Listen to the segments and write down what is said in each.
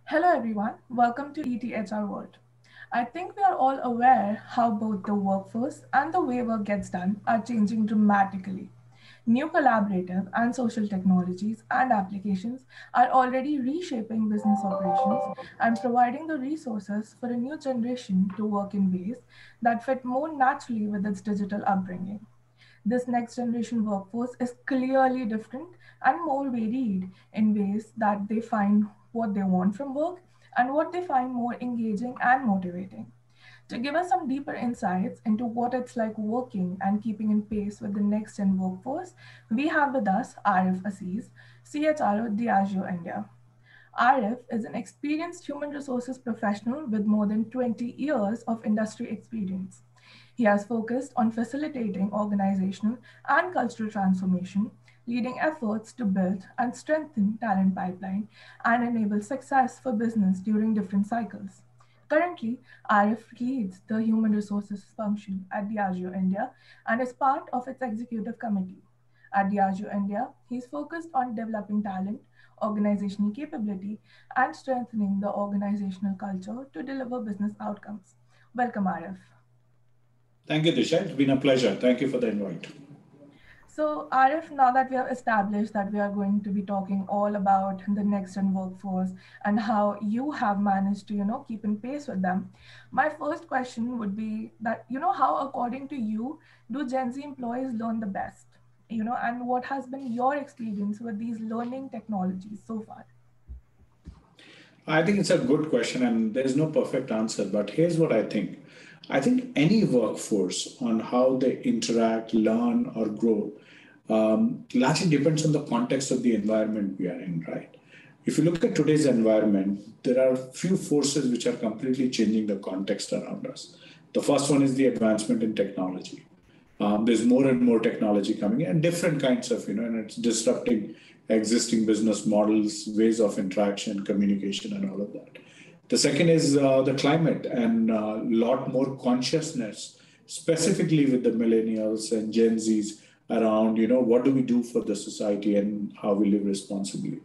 Hello everyone, welcome to ETHRWorld. I think we are all aware how both the workforce and the way work gets done are changing dramatically. New collaborative and social technologies and applications are already reshaping business operations and providing the resources for a new generation to work in ways that fit more naturally with its digital upbringing. This next generation workforce is clearly different and more varied in ways that they find what they want from work and what they find more engaging and motivating. To give us some deeper insights into what it's like working and keeping in pace with the next gen workforce, we have with us Aarif Aziz, CHRO Diageo India. Arif is an experienced human resources professional with more than 20 years of industry experience. He has focused on facilitating organizational and cultural transformation, leading efforts to build and strengthen talent pipeline and enable success for business during different cycles. Currently, Arif leads the human resources function at Diageo India and is part of its executive committee. At Diageo India, he is focused on developing talent, organizational capability, and strengthening the organizational culture to deliver business outcomes. Welcome, Arif. Thank you, Disha. It's been a pleasure. Thank you for the invite. So, Arif, now that we have established that we are going to be talking all about the next gen workforce and how you have managed to, keep in pace with them, my first question would be that, how according to you do Gen Z employees learn the best? And what has been your experience with these learning technologies so far? I think it's a good question, and there's no perfect answer, but here's what I think. I think any workforce on how they interact, learn, or grow largely depends on the context of the environment we are in, right? If you look at today's environment, there are few forces which are completely changing the context around us. The first one is the advancement in technology. There's more and more technology coming in, and different kinds of, and it's disrupting existing business models, ways of interaction, communication, and all of that. The second is the climate and a lot more consciousness, specifically with the millennials and Gen Zs around, what do we do for the society and how we live responsibly.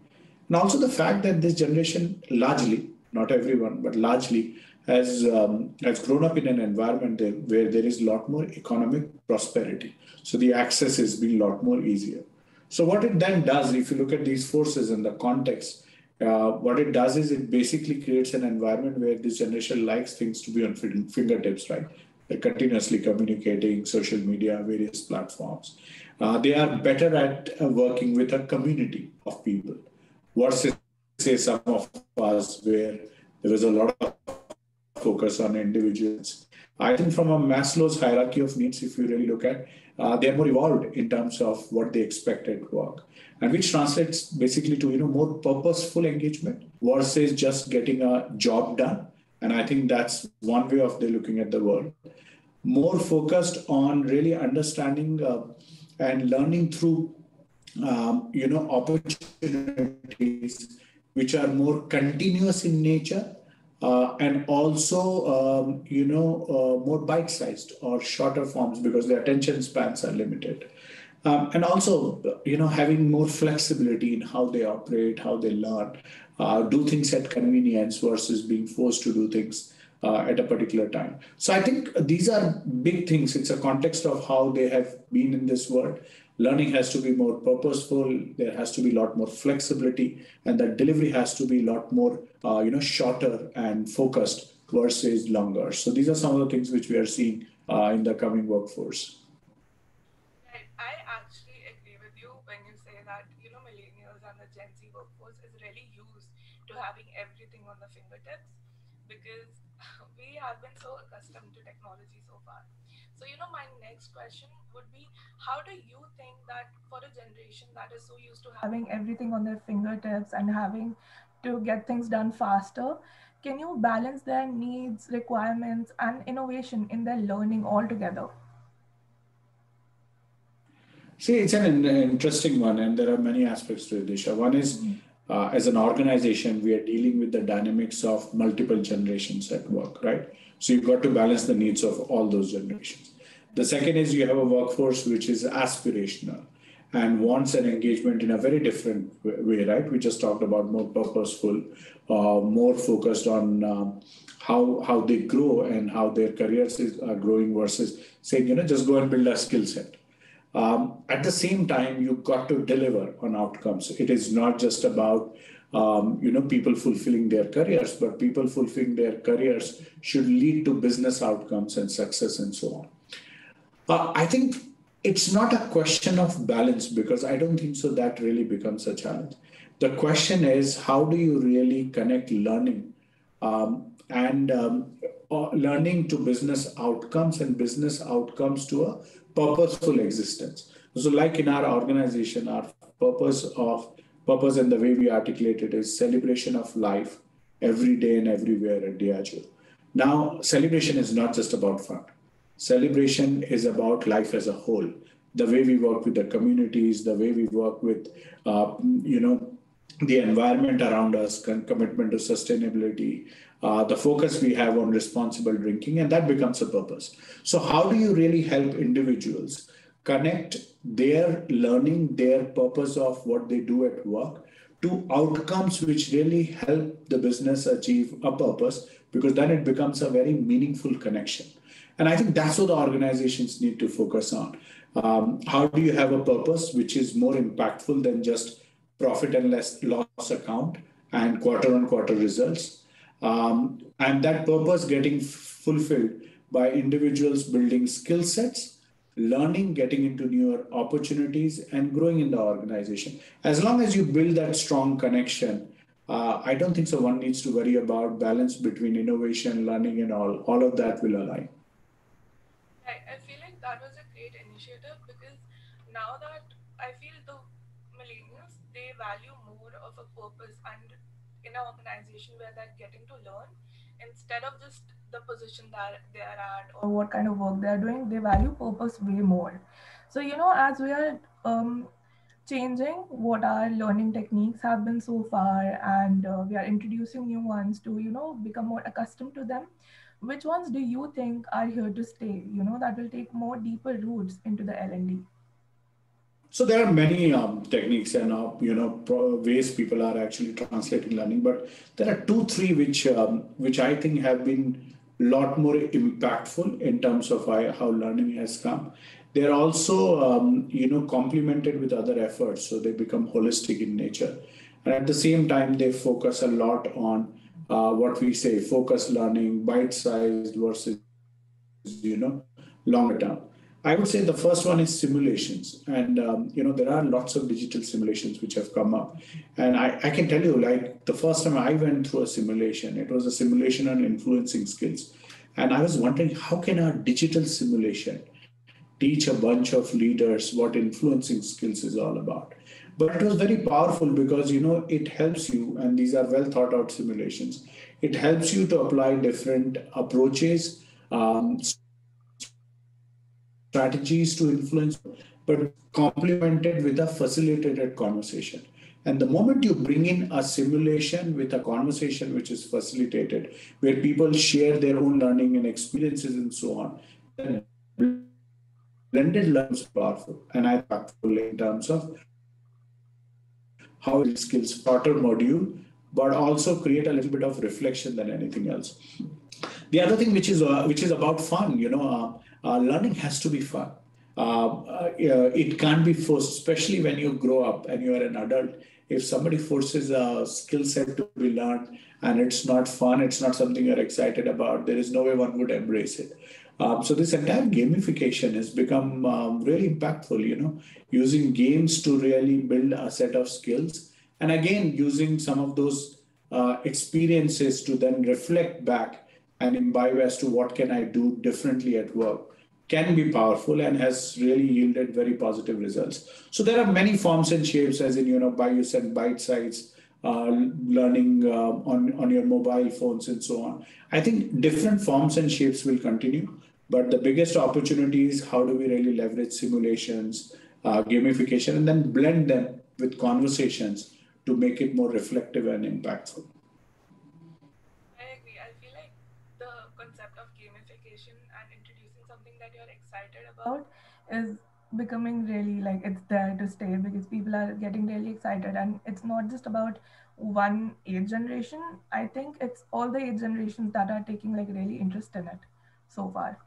And also the fact that this generation largely, not everyone, but largely has grown up in an environment where there is a lot more economic prosperity. So the access has been a lot more easier. So what it then does, if you look at these forces and the context, what it does is it basically creates an environment where this generation likes things to be on fingertips, right? They're continuously communicating, social media, various platforms. They are better at working with a community of people versus, say, some of us where there was a lot of focus on individuals. I think from a Maslow's hierarchy of needs, if you really look at, they're more evolved in terms of what they expect at work, and which translates basically to more purposeful engagement versus just getting a job done. And I think that's one way of they looking at the world. More focused on really understanding and learning through opportunities which are more continuous in nature and also more bite-sized or shorter forms because the attention spans are limited. And also having more flexibility in how they operate, how they learn, do things at convenience versus being forced to do things at a particular time. So I think these are big things. It's a context of how they have been in this world. Learning has to be more purposeful. There has to be a lot more flexibility, and the delivery has to be a lot more, shorter and focused versus longer. So these are some of the things which we are seeing in the coming workforce. Right. I actually agree with you when you say that, millennials and the Gen Z workforce is really used to having everything on the fingertips because we have been so accustomed to technology so far. So, my next question would be how do you think that for a generation that is so used to having everything on their fingertips and having to get things done faster, can you balance their needs, requirements, and innovation in their learning altogether? See, it's an interesting one, and there are many aspects to it, Disha. One is, as an organization, we are dealing with the dynamics of multiple generations at work, right? So you've got to balance the needs of all those generations. The second is you have a workforce which is aspirational. and wants an engagement in a very different way, right? We just talked about more purposeful, more focused on how they grow and how their are growing versus saying, just go and build a skill set. At the same time, you've got to deliver on outcomes. It is not just about people fulfilling their careers, but people fulfilling their careers should lead to business outcomes and success and so on. I think it's not a question of balance because I don't think so that really becomes a challenge. The question is how do you really connect learning and learning to business outcomes and business outcomes to a purposeful existence. So, like in our organization, our purpose and the way we articulate it is celebration of life every day and everywhere at Diageo. Now, celebration is not just about fun. Celebration is about life as a whole. The way we work with the communities, the way we work with, you know, the environment around us, commitment to sustainability, the focus we have on responsible drinking, and that becomes a purpose. So, how do you really help individuals connect their learning, their purpose of what they do at work to outcomes which really help the business achieve a purpose? Because then it becomes a very meaningful connection. And I think that's what the organizations need to focus on. How do you have a purpose which is more impactful than just profit and loss account and quarter on quarter results? And that purpose getting fulfilled by individuals building skill sets, learning, getting into newer opportunities, and growing in the organization. As long as you build that strong connection, I don't think so one needs to worry about balance between innovation, learning, and all of that will align. I feel like that was a great initiative because now that I feel the millennials, they value more of a purpose and in an organization where they're getting to learn instead of just the position that they are at or what kind of work they're doing, they value purpose way more. So, as we are changing what our learning techniques have been so far and we are introducing new ones to become more accustomed to them, which ones do you think are here to stay, that will take more deeper roots into the L&D? So there are many techniques and ways people are actually translating learning, but there are two, three which I think have been a lot more impactful in terms of how learning has come. They're also complemented with other efforts, so they become holistic in nature, and at the same time they focus a lot on what we say focus learning, bite-sized versus longer term. I would say the first one is simulations, and there are lots of digital simulations which have come up, and I can tell you, like the first time I went through a simulation, it was a simulation on influencing skills, and I was wondering how can a digital simulation teach a bunch of leaders what influencing skills is all about. But it was very powerful because it helps you, and these are well thought out simulations. It helps you to apply different approaches, strategies to influence, but complemented with a facilitated conversation. And the moment you bring in a simulation with a conversation which is facilitated, where people share their own learning and experiences and so on, that blended learning becomes powerful. And I think that's where it becomes impactful in terms of how it helps build skills shorter module, but also create a little bit of reflection than anything else. The other thing which is about fun, learning has to be fun. It can't be forced, especially when you grow up and you are an adult. If somebody forces a skill set to be learned and it's not fun, it's not something you're excited about, there is no way one would embrace it. So this entire gamification has become really impactful, using games to really build a set of skills. And again, using some of those experiences to then reflect back and imbibe as to what can I do differently at work can be powerful and has really yielded very positive results. So there are many forms and shapes, as in by you said bite size learning on your mobile phones and so on. I think different forms and shapes will continue, but the biggest opportunity is how do we really leverage simulations, gamification, and then blend them with conversations to make it more reflective and impactful. I agree. I feel like the concept of gamification and introducing something that you're excited about is becoming really like it's there to stay because people are getting really excited, and it's not just about one age generation. I think it's all the age generations that are taking like really interest in it so far.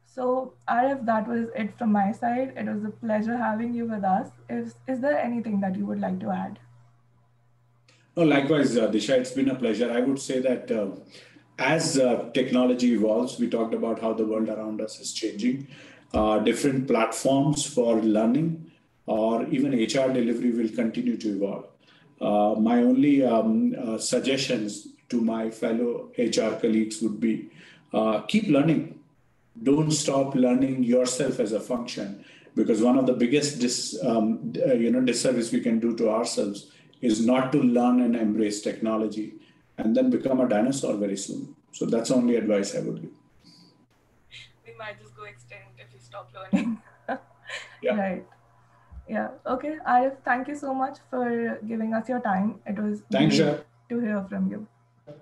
So Arif, that was it from my side. It was a pleasure having you with us. Is there anything that you would like to add? No, likewise, Disha, it's been a pleasure. I would say that as technology evolves, we talked about how the world around us is changing. Different platforms for learning or even HR delivery will continue to evolve. My only suggestions to my fellow HR colleagues would be keep learning. Don't stop learning yourself as a function, because one of the biggest disservice we can do to ourselves is not to learn and embrace technology and then become a dinosaur very soon. So that's the only advice I would give. We might just go extinct if we stop learning. Yeah. Right. Yeah. Okay. Arif, thank you so much for giving us your time. It was Thanks, great Shah. to hear from you. Yeah,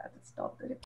let's stop the recording.